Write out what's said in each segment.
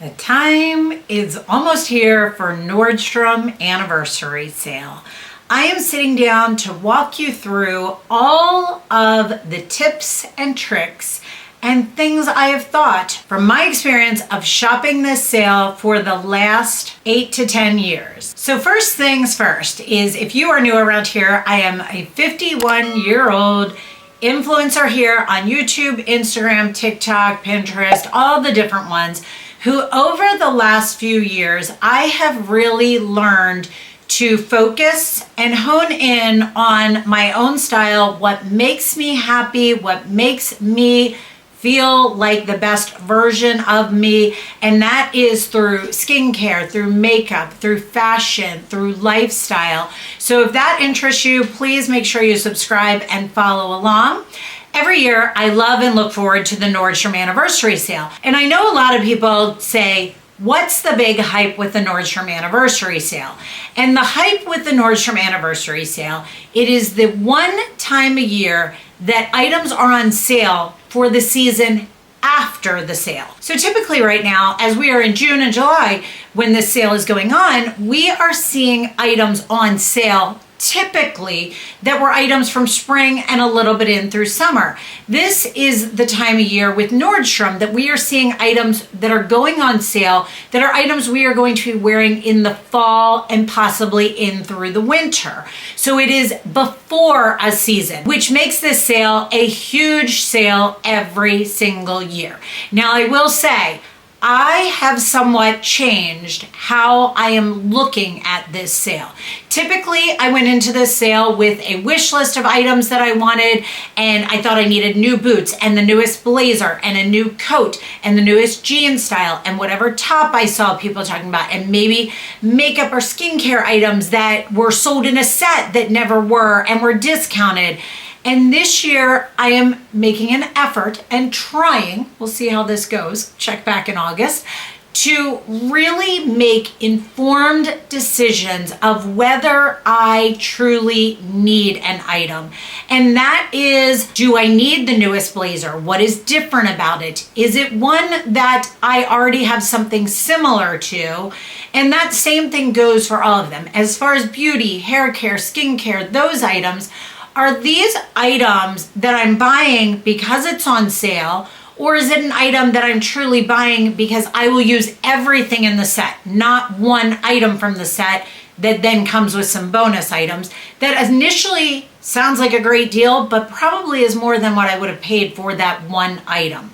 The time is almost here for Nordstrom anniversary sale. I am sitting down to walk you through all of the tips and tricks and things I have thought from my experience of shopping this sale for the last 8 to 10 years. So first things first is, if you are new around here, I am a 51-year-old influencer here on YouTube, Instagram, TikTok, Pinterest, all the different ones, who over the last few years, I have really learned to focus and hone in on my own style, what makes me happy, what makes me feel like the best version of me, and that is through skincare, through makeup, through fashion, through lifestyle. So if that interests you, please make sure you subscribe and follow along. Every year, I love and look forward to the Nordstrom anniversary sale. And I know a lot of people say, what's the big hype with the Nordstrom anniversary sale? And the hype with the Nordstrom anniversary sale, it is the one time a year that items are on sale for the season after the sale. So typically right now, as we are in June and July, when this sale is going on, we are seeing items on sale typically that were items from spring and a little bit in through summer. This is the time of year with Nordstrom that we are seeing items that are going on sale, that are items we are going to be wearing in the fall and possibly in through the winter. So it is before a season, which makes this sale a huge sale every single year. Now I will say, I have somewhat changed how I am looking at this sale. Typically, I went into this sale with a wish list of items that I wanted, and I thought I needed new boots and the newest blazer and a new coat and the newest jean style and whatever top I saw people talking about, and maybe makeup or skincare items that were sold in a set that never were and were discounted. And this year I am making an effort and trying, we'll see how this goes, check back in August, to really make informed decisions of whether I truly need an item. And that is, do I need the newest blazer? What is different about it? Is it one that I already have something similar to? And that same thing goes for all of them. As far as beauty, hair care, skincare, those items, are these items that I'm buying because it's on sale, or is it an item that I'm truly buying because I will use everything in the set, not one item from the set that then comes with some bonus items that initially sounds like a great deal, but probably is more than what I would have paid for that one item.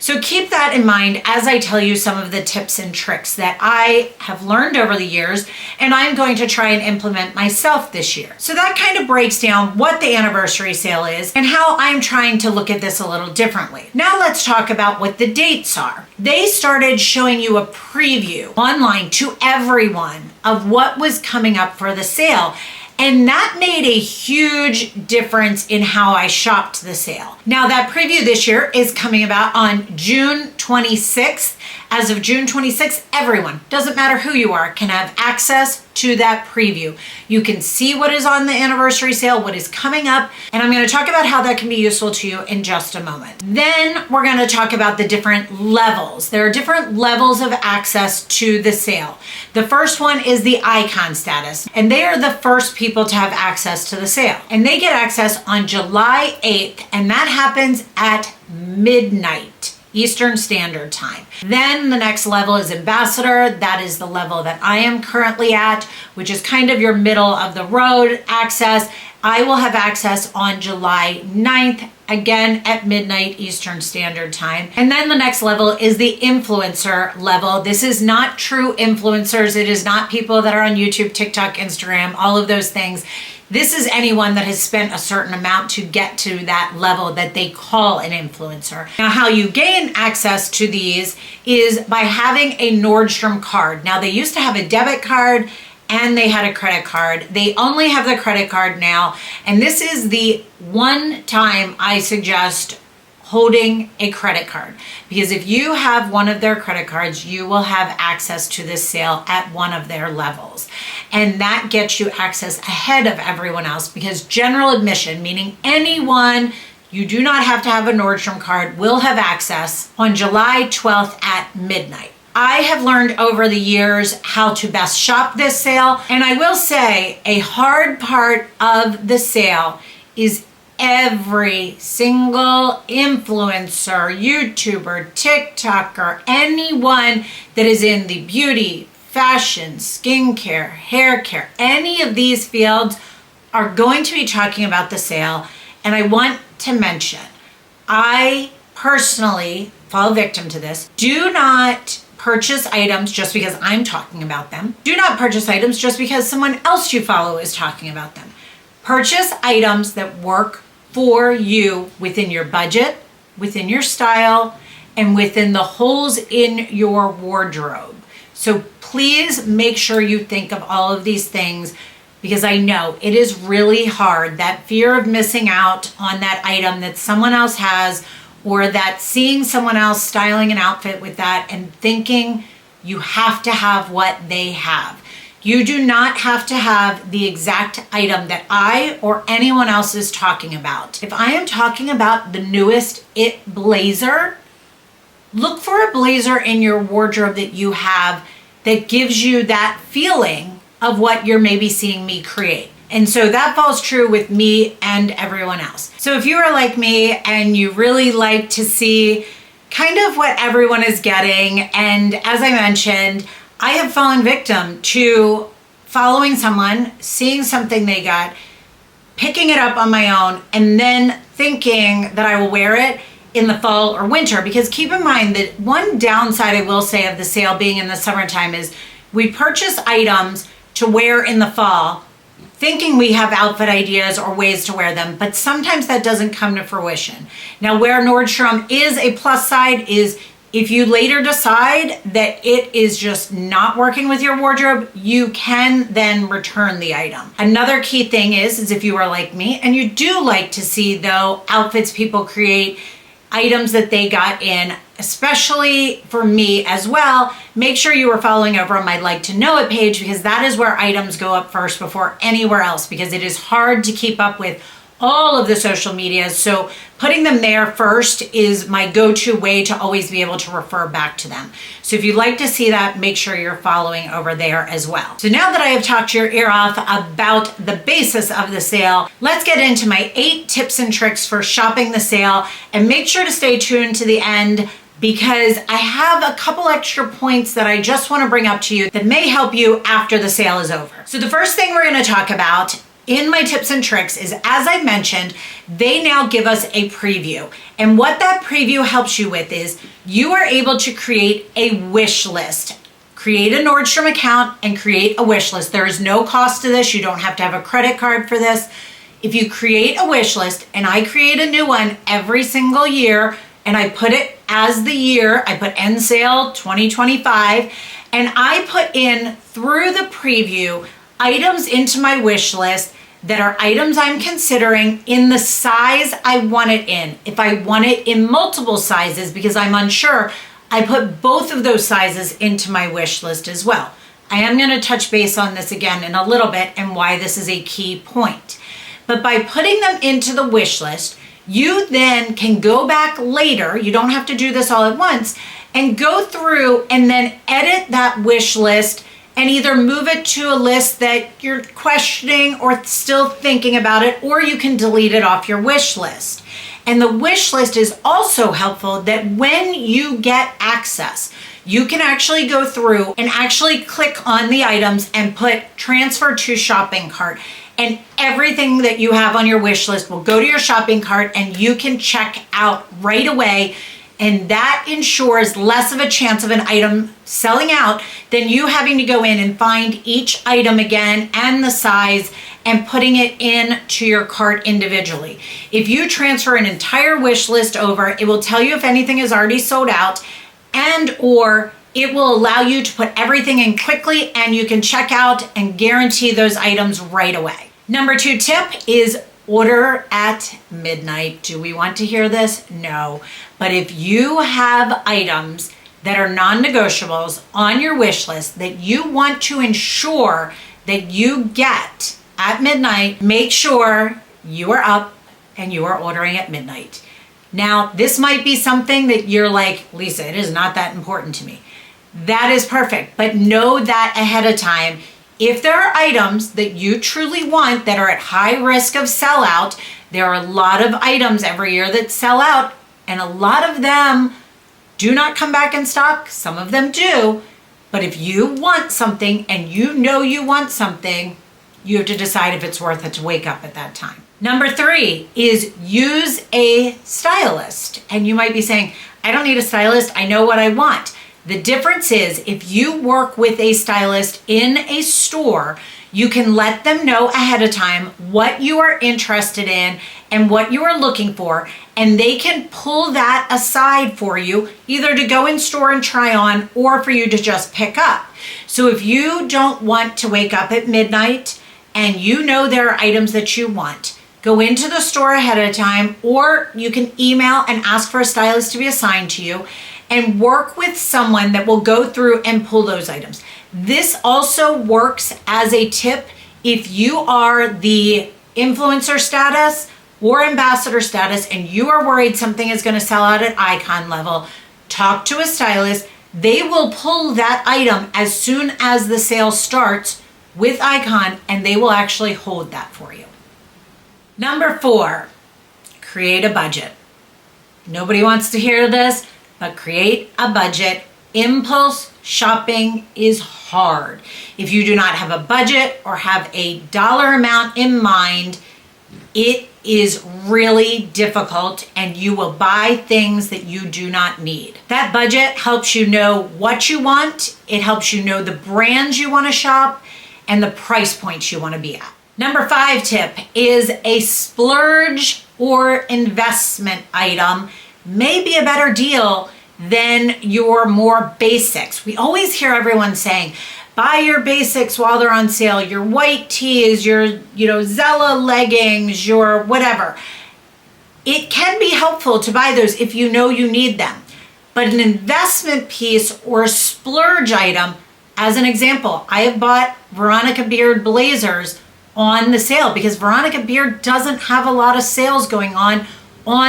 So keep that in mind as I tell you some of the tips and tricks that I have learned over the years, and I'm going to try and implement myself this year. So that kind of breaks down what the anniversary sale is and how I'm trying to look at this a little differently. Now let's talk about what the dates are. They started showing you a preview online to everyone of what was coming up for the sale. And that made a huge difference in how I shopped the sale. Now that preview this year is coming about on June 26th. As of June 26th, everyone, doesn't matter who you are, can have access to that preview. You can see what is on the anniversary sale, what is coming up, and I'm going to talk about how that can be useful to you in just a moment. Then we're going to talk about the different levels. There are different levels of access to the sale. The first one is the icon status, and they are the first people to have access to the sale. And they get access on July 8th, and that happens at midnight Eastern Standard Time. Then the next level is ambassador. That is the level that I am currently at, which is kind of your middle of the road access. I will have access on July 9th, again at midnight Eastern Standard Time. And then the next level is the influencer level. This is not true influencers. It is not people that are on YouTube, TikTok, Instagram, all of those things. This is anyone that has spent a certain amount to get to that level that they call an influencer. Now, how you gain access to these is by having a Nordstrom card. Now, they used to have a debit card and they had a credit card. They only have the credit card now. And this is the one time I suggest holding a credit card, because if you have one of their credit cards, you will have access to this sale at one of their levels. And that gets you access ahead of everyone else, because general admission, meaning anyone, you do not have to have a Nordstrom card, will have access on July 12th at midnight. I have learned over the years how to best shop this sale. And I will say a hard part of the sale is every single influencer, YouTuber, TikToker, anyone that is in the beauty, fashion, skincare, hair care, any of these fields are going to be talking about the sale. And I want to mention, I personally fall victim to this. Do not purchase items just because I'm talking about them. Do not purchase items just because someone else you follow is talking about them. Purchase items that work for you within your budget, within your style, and within the holes in your wardrobe. So please make sure you think of all of these things, because I know it is really hard, that fear of missing out on that item that someone else has, or that seeing someone else styling an outfit with that and thinking you have to have what they have. You do not have to have the exact item that I or anyone else is talking about. If I am talking about the newest It blazer, look for a blazer in your wardrobe that you have that gives you that feeling of what you're maybe seeing me create. And so that falls true with me and everyone else. So if you are like me and you really like to see kind of what everyone is getting, and as I mentioned, I have fallen victim to following someone, seeing something they got, picking it up on my own, and then thinking that I will wear it in the fall or winter. Because keep in mind that one downside I will say of the sale being in the summertime is we purchase items to wear in the fall, thinking we have outfit ideas or ways to wear them, but sometimes that doesn't come to fruition. Now, where Nordstrom is a plus side is if you later decide that it is just not working with your wardrobe, you can then return the item. Another key thing is if you are like me and you do like to see though outfits people create, items that they got in, especially for me as well, make sure you are following over on my Like to Know It page, because that is where items go up first before anywhere else, because it is hard to keep up with all of the social medias. So putting them there first is my go-to way to always be able to refer back to them. So if you'd like to see that, make sure you're following over there as well. So now that I have talked your ear off about the basis of the sale, let's get into my 8 tips and tricks for shopping the sale. And make sure to stay tuned to the end, because I have a couple extra points that I just want to bring up to you that may help you after the sale is over. So the first thing we're going to talk about in my tips and tricks is, as I mentioned, they now give us a preview. And what that preview helps you with is you are able to create a wish list. Create a Nordstrom account and create a wish list. There is no cost to this. You don't have to have a credit card for this. If you create a wish list, and I create a new one every single year, and I put it as the year, I put end sale 2025, and I put in through the preview items into my wish list that are items I'm considering in the size I want it in. If I want it in multiple sizes because I'm unsure, I put both of those sizes into my wish list as well. I am going to touch base on this again in a little bit and why this is a key point. But by putting them into the wish list, you then can go back later, you don't have to do this all at once, and go through and then edit that wish list and either move it to a list that you're questioning or still thinking about it, or you can delete it off your wish list. And the wish list is also helpful that when you get access, you can actually go through and actually click on the items and put transfer to shopping cart. And everything that you have on your wish list will go to your shopping cart and you can check out right away. And that ensures less of a chance of an item selling out than you having to go in and find each item again and the size and putting it into your cart individually. If you transfer an entire wish list over, it will tell you if anything is already sold out, and or it will allow you to put everything in quickly and you can check out and guarantee those items right away. Number 2 tip is order at midnight. Do we want to hear this? No. But if you have items that are non-negotiables on your wish list that you want to ensure that you get at midnight, make sure you are up and you are ordering at midnight. Now, this might be something that you're like, Lisa, it is not that important to me. that is perfect. But know that ahead of time. If there are items that you truly want that are at high risk of sellout, there are a lot of items every year that sell out, and a lot of them do not come back in stock. Some of them do. But if you want something and you know you want something, you have to decide if it's worth it to wake up at that time. Number 3 is use a stylist. And you might be saying, I don't need a stylist. I know what I want. The difference is if you work with a stylist in a store, you can let them know ahead of time what you are interested in and what you are looking for, and they can pull that aside for you, either to go in store and try on or for you to just pick up. So if you don't want to wake up at midnight and you know there are items that you want, go into the store ahead of time, or you can email and ask for a stylist to be assigned to you and work with someone that will go through and pull those items. This also works as a tip if you are the influencer status or ambassador status and you are worried something is going to sell out at icon level. Talk to a stylist. They will pull that item as soon as the sale starts with icon, and they will actually hold that for you. Number 4, create a budget. Nobody wants to hear this, but create a budget. Impulse shopping is hard. If you do not have a budget or have a dollar amount in mind, it is really difficult and you will buy things that you do not need. That budget helps you know what you want. It helps you know the brands you want to shop and the price points you want to be at. Number 5 tip is a splurge or investment item may be a better deal than your more basics. We always hear everyone saying, buy your basics while they're on sale, your white tees, your Zella leggings, your whatever. It can be helpful to buy those if you know you need them. But an investment piece or a splurge item, as an example, I have bought Veronica Beard blazers on the sale because Veronica Beard doesn't have a lot of sales going on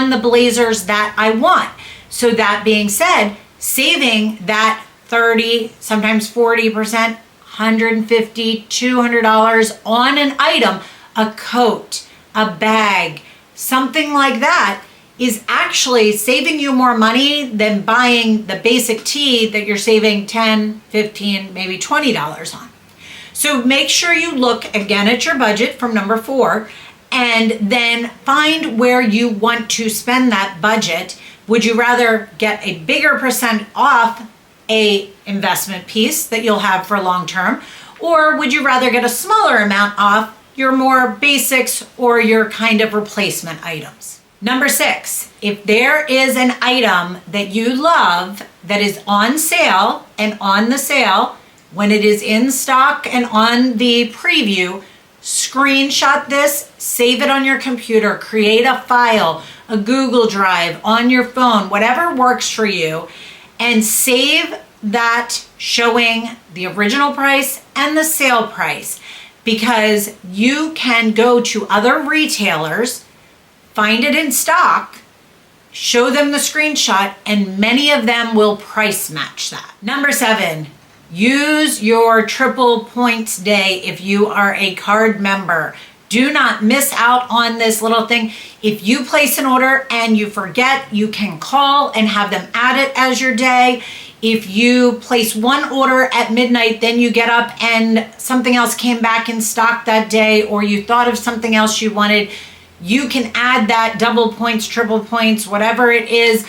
the blazers that I want. So that being said, saving that 30, sometimes 40%, $150, $200 on an item, a coat, a bag, something like that, is actually saving you more money than buying the basic tee that you're saving $10, $15, maybe $20 on. So make sure you look again at your budget from number 4 and then find where you want to spend that budget. Would you rather get a bigger percent off a investment piece that you'll have for long term, or would you rather get a smaller amount off your more basics or your kind of replacement items? Number 6, if there is an item that you love that is on sale and on the sale, when it is in stock and on the preview, screenshot this, save it on your computer, create a file, a Google Drive, on your phone, whatever works for you, and save that showing the original price and the sale price, because you can go to other retailers, find it in stock, show them the screenshot, and many of them will price match that. Number 7, use your triple points day if you are a card member. Do not miss out on this little thing. If you place an order and you forget, you can call and have them add it as your day. If you place one order at midnight, then you get up and something else came back in stock that day, or you thought of something else you wanted, you can add that double points, triple points, whatever it is,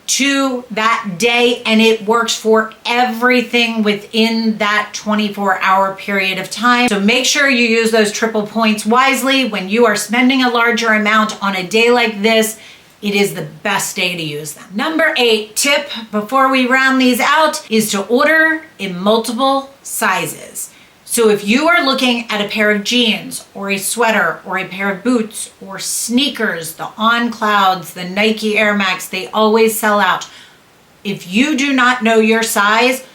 to that day, and it works for everything within that 24-hour period of time. So make sure you use those triple points wisely when you are spending a larger amount on a day like this. It is the best day to use them. Number 8 tip before we round these out is to order in multiple sizes. So if you are looking at a pair of jeans or a sweater or a pair of boots or sneakers, the On Clouds, the Nike Air Max, they always sell out. If you do not know your size,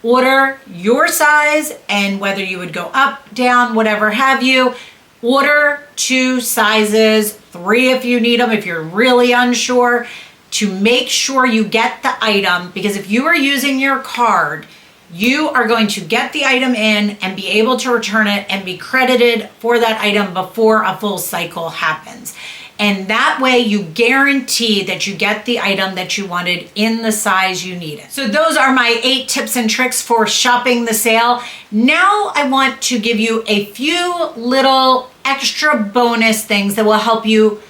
order your size, and whether you would go up, down, whatever have you, order 2 sizes, 3 if you need them, if you're really unsure, to make sure you get the item. Because if you are using your card you are going to get the item in and be able to return it and be credited for that item before a full cycle happens. And that way you guarantee that you get the item that you wanted in the size you needed. So those are my 8 tips and tricks for shopping the sale. Now I want to give you a few little extra bonus things that will help you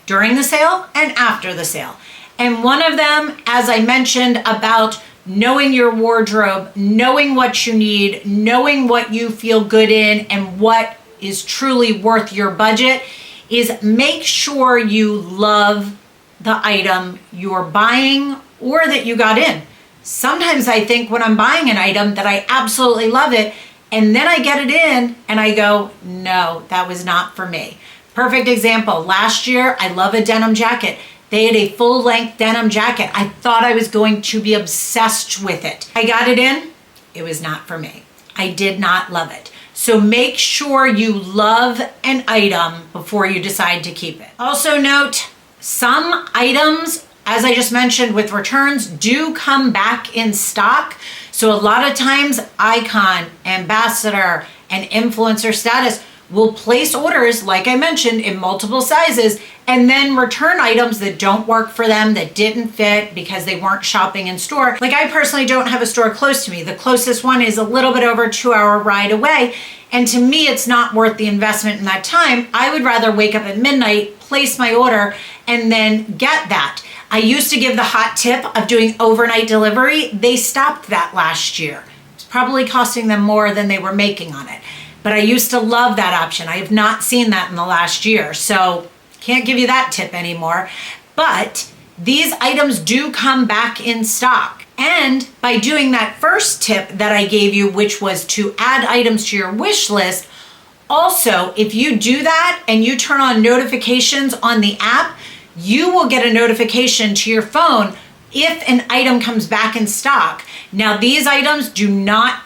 during the sale and after the sale. And one of them, as I mentioned, about knowing your wardrobe, knowing what you need, knowing what you feel good in and what is truly worth your budget, is make sure you love the item you're buying or that you got in. Sometimes I think when I'm buying an item that I absolutely love it, and then I get it in and I go, no, that was not for me. Perfect example, last year, I love a denim jacket. They had a full-length denim jacket. I thought I was going to be obsessed with it. I got it in, it was not for me. I did not love it. So make sure you love an item before you decide to keep it. Also note, some items, as I just mentioned with returns, do come back in stock. So a lot of times, Icon, Ambassador, and Influencer Status will place orders, like I mentioned, in multiple sizes, and then return items that don't work for them, that didn't fit because they weren't shopping in store. Like, I personally don't have a store close to me. The closest one is a little bit over a 2-hour ride away. And to me, it's not worth the investment in that time. I would rather wake up at midnight, place my order, and then get that. I used to give the hot tip of doing overnight delivery. They stopped that last year. It's probably costing them more than they were making on it. But I used to love that option. I have not seen that in the last year, so can't give you that tip anymore. But these items do come back in stock. And by doing that first tip that I gave you, which was to add items to your wish list, also, if you do that and you turn on notifications on the app, you will get a notification to your phone if an item comes back in stock. Now, these items do not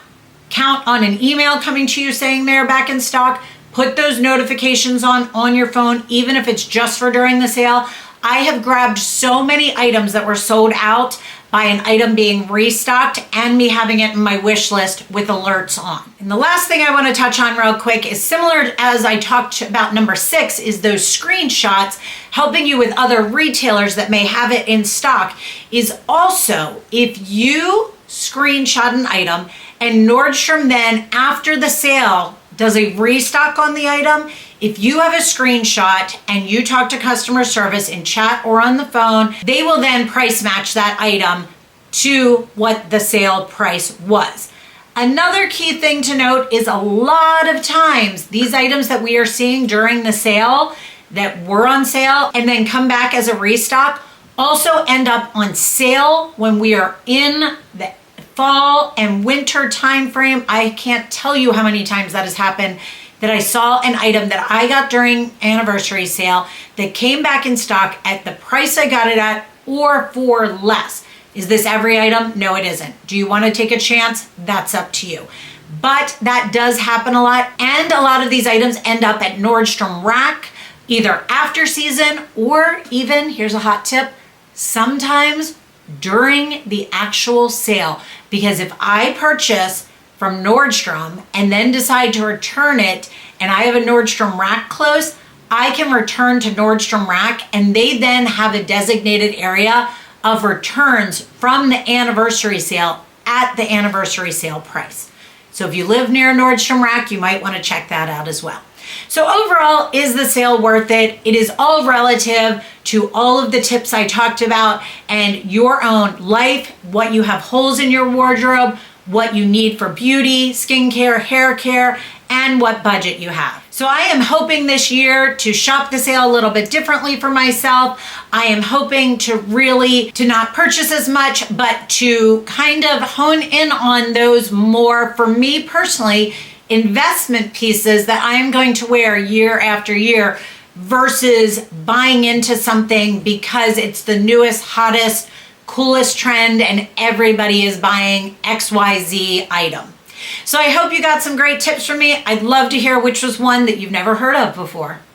count on an email coming to you saying they're back in stock. Put those notifications on your phone, even if it's just for during the sale. I have grabbed so many items that were sold out by an item being restocked and me having it in my wish list with alerts on. And the last thing I want to touch on real quick is similar as I talked about number 6, is those screenshots helping you with other retailers that may have it in stock. Is also, if you screenshot an item and Nordstrom then after the sale does a restock on the item, if you have a screenshot and you talk to customer service in chat or on the phone, they will then price match that item to what the sale price was. Another key thing to note is a lot of times these items that we are seeing during the sale that were on sale and then come back as a restock also end up on sale when we are in the fall and winter time frame. I can't tell you how many times that has happened, that I saw an item that I got during anniversary sale that came back in stock at the price I got it at or for less. Is this every item? No, it isn't. Do you want to take a chance? That's up to you. But that does happen a lot, and a lot of these items end up at Nordstrom Rack either after season or even, here's a hot tip, sometimes during the actual sale. Because if I purchase from Nordstrom and then decide to return it and I have a Nordstrom Rack close, I can return to Nordstrom Rack and they then have a designated area of returns from the anniversary sale at the anniversary sale price. So if you live near Nordstrom Rack, you might want to check that out as well. So overall, is the sale worth it? It is all relative to all of the tips I talked about and your own life, what you have holes in your wardrobe, what you need for beauty, skincare, hair care, and what budget you have. So I am hoping this year to shop the sale a little bit differently for myself. I am hoping to really not purchase as much, but to kind of hone in on those more, for me personally, investment pieces that I'm going to wear year after year versus buying into something because it's the newest, hottest, coolest trend and everybody is buying XYZ item. So I hope you got some great tips from me. I'd love to hear which was one that you've never heard of before.